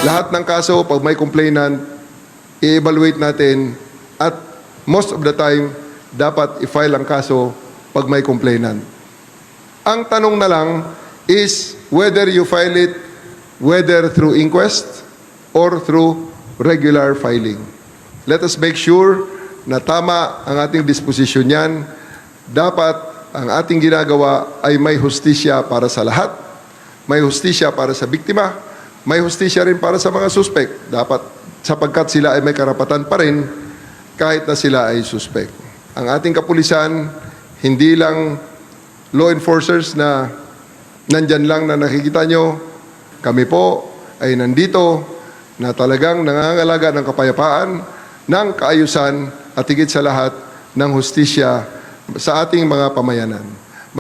Lahat ng kaso, pag may complainant, i-evaluate natin at most of the time, dapat i-file ang kaso pag may complainant. Ang tanong na lang is whether you file it whether through inquest or through regular filing. Let us make sure na tama ang ating disposisyon yan. Dapat ang ating ginagawa ay may hustisya para sa lahat. May hustisya para sa biktima. May hustisya rin para sa mga suspect. Dapat sapagkat sila ay may karapatan pa rin kahit na sila ay suspect. Ang ating kapulisan, hindi lang law enforcers na nandyan lang na nakikita nyo. Kami po ay nandito na talagang nangangalaga ng kapayapaan, ng kaayusan at higit sa lahat ng hustisya sa ating mga pamayanan.